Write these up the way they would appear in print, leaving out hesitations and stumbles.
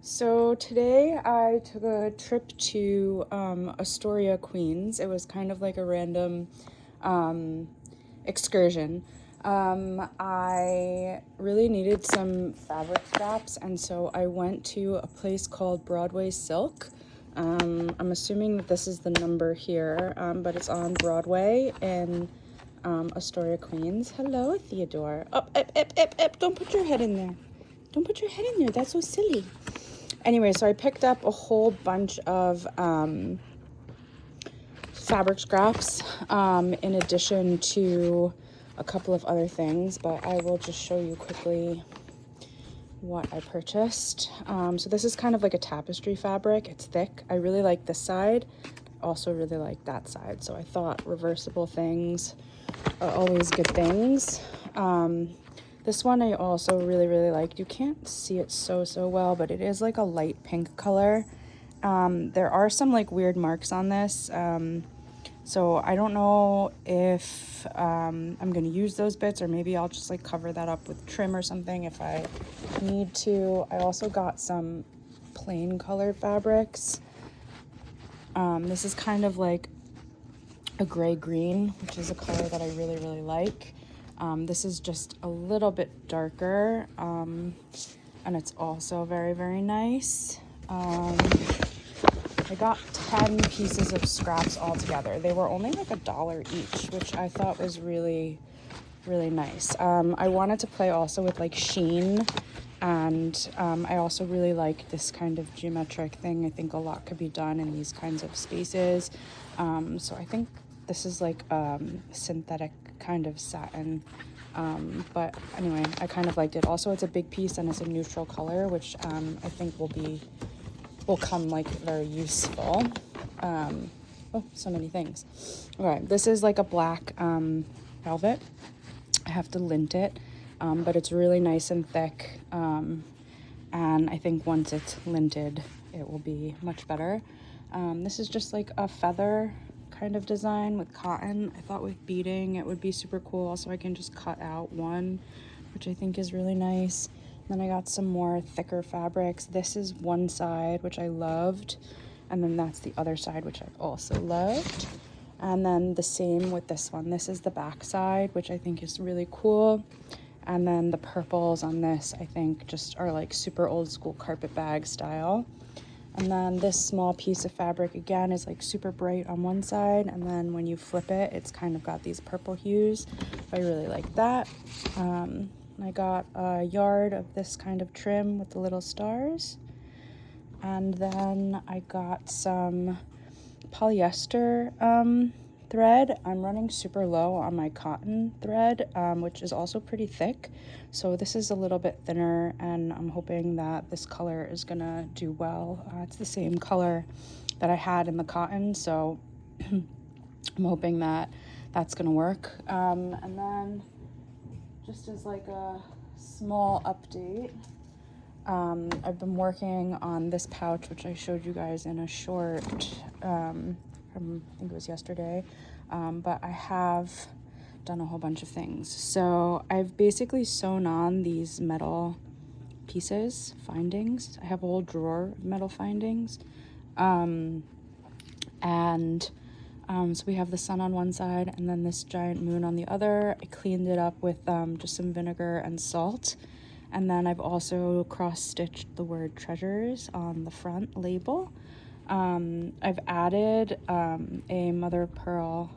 So today I took a trip to Astoria, Queens. It was kind of like a random um, excursion. I really needed some fabric scraps, and so I went to a place called Broadway Silk. I'm assuming that this is the number here, but it's on Broadway in Astoria, Queens. Hello, Theodore. Oh, don't put your head in there. Don't put your head in there. That's so silly. Anyway, so I picked up a whole bunch of fabric scraps in addition to a couple of other things, but I will just show you quickly what I purchased. So this is kind of like a tapestry fabric. It's thick. I really like this side. Also really like that side. So I thought reversible things are always good things. This one I also really liked. You can't see it so well, but it is like a light pink color. There are some like weird marks on this. So I don't know if I'm going to use those bits, or maybe I'll just like cover that up with trim or something if I need to. I also got some plain colored fabrics. This is kind of like a gray green, which is a color that I really like. This is just a little bit darker, and it's also very nice. I got 10 pieces of scraps all together. They were only like $1 each, which I thought was really nice. I wanted to play also with like sheen, and I also really like this kind of geometric thing. I think a lot could be done in these kinds of spaces. So I think this is like synthetic kind of satin, but anyway, I kind of liked it. Also, it's a big piece and it's a neutral color, which I think will come like very useful. Oh, so many things. Okay, this is like a black velvet. I have to lint it, but it's really nice and thick, and I think once it's linted it will be much better. This is just like a feather kind of design with cotton. I thought with beading it would be super cool. Also, I can just cut out one, which I think is really nice. Then I got some more thicker fabrics. This is one side, which I loved, and then that's the other side, which I also loved. And then the same with this one. This is the back side, which I think is really cool. And then the purples on this, I think, just are like super old school carpet bag style. And then this small piece of fabric again is like super bright on one side, and then when you flip it, it's kind of got these purple hues. I really like that. I got a yard of this kind of trim with the little stars. And then I got some polyester thread. I'm running super low on my cotton thread, which is also pretty thick. So this is a little bit thinner, and I'm hoping that this color is gonna do well. It's the same color that I had in the cotton, so I'm hoping that that's gonna work. And then just as like a small update, I've been working on this pouch, which I showed you guys in a short from, I think it was yesterday, but I have done a whole bunch of things. So I've basically sewn on these metal pieces, findings. I have a whole drawer of metal findings, so we have the sun on one side and then this giant moon on the other. I cleaned it up with just some vinegar and salt. And then I've also cross-stitched the word treasures on the front label. I've added a mother of pearl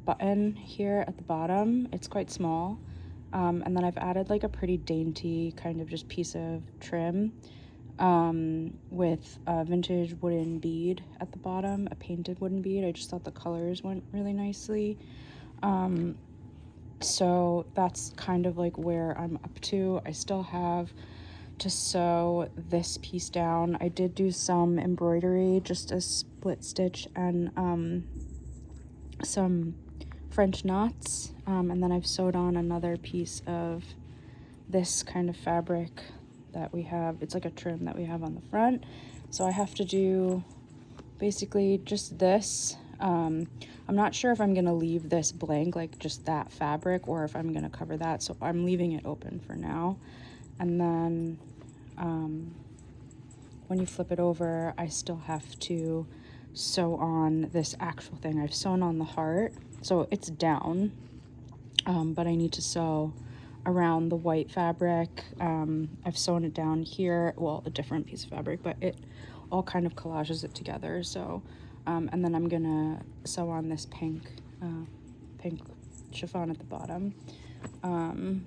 button here at the bottom. It's quite small. And then I've added like a pretty dainty kind of just piece of trim with a vintage wooden bead at the bottom, a painted wooden bead. I just thought the colors went really nicely. So that's kind of like where I'm up to. I still have to sew this piece down. I did do some embroidery, just a split stitch and some French knots, and then I've sewed on another piece of this kind of fabric that we have. It's like a trim that we have on the front. So I have to do basically just this. I'm not sure if I'm gonna leave this blank, like just that fabric, or if I'm gonna cover that, so I'm leaving it open for now. And then when you flip it over, I still have to sew on this actual thing. I've sewn on the heart, so it's down, but I need to sew around the white fabric. I've sewn it down here, well, a different piece of fabric, but it all kind of collages it together. So and then I'm gonna sew on this pink chiffon at the bottom.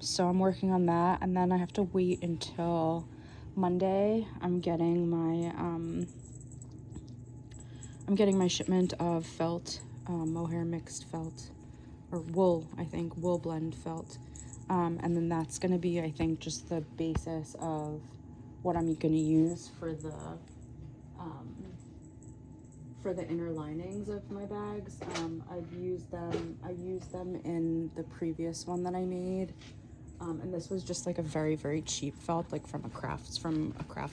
So I'm working on that, and then I have to wait until Monday. I'm getting my shipment of felt, mohair mixed felt, or wool, I think, wool blend felt. And then that's going to be, I think, just the basis of what I'm going to use for the inner linings of my bags. I used them in the previous one that I made. And this was just like a very, very cheap felt, like from a craft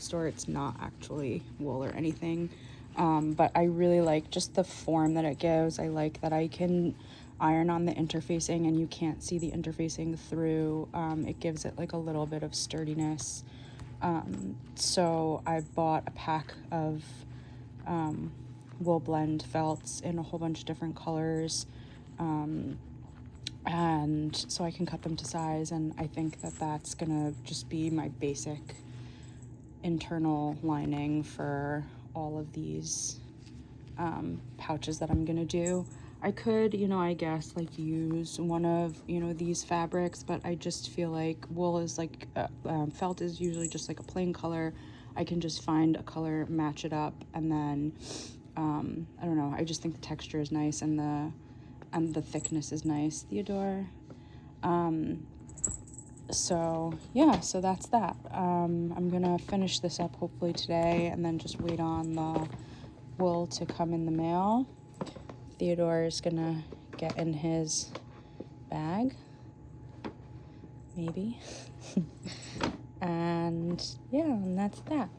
store. It's not actually wool or anything. But I really like just the form that it gives. I like that I can iron on the interfacing and you can't see the interfacing through. It gives it like a little bit of sturdiness. So I bought a pack of wool blend felts in a whole bunch of different colors. And so I can cut them to size, and I think that that's gonna just be my basic internal lining for all of these pouches that I'm gonna do. I could, I guess, like use one of, these fabrics, but I just feel like wool is like, felt is usually just like a plain color. I can just find a color, match it up, and then, I don't know, I just think the texture is nice, and the thickness is nice, Theodore. So yeah, so that's that. I'm gonna finish this up hopefully today, and then just wait on the wool to come in the mail. Theodore is gonna get in his bag, maybe. And yeah, and that's that.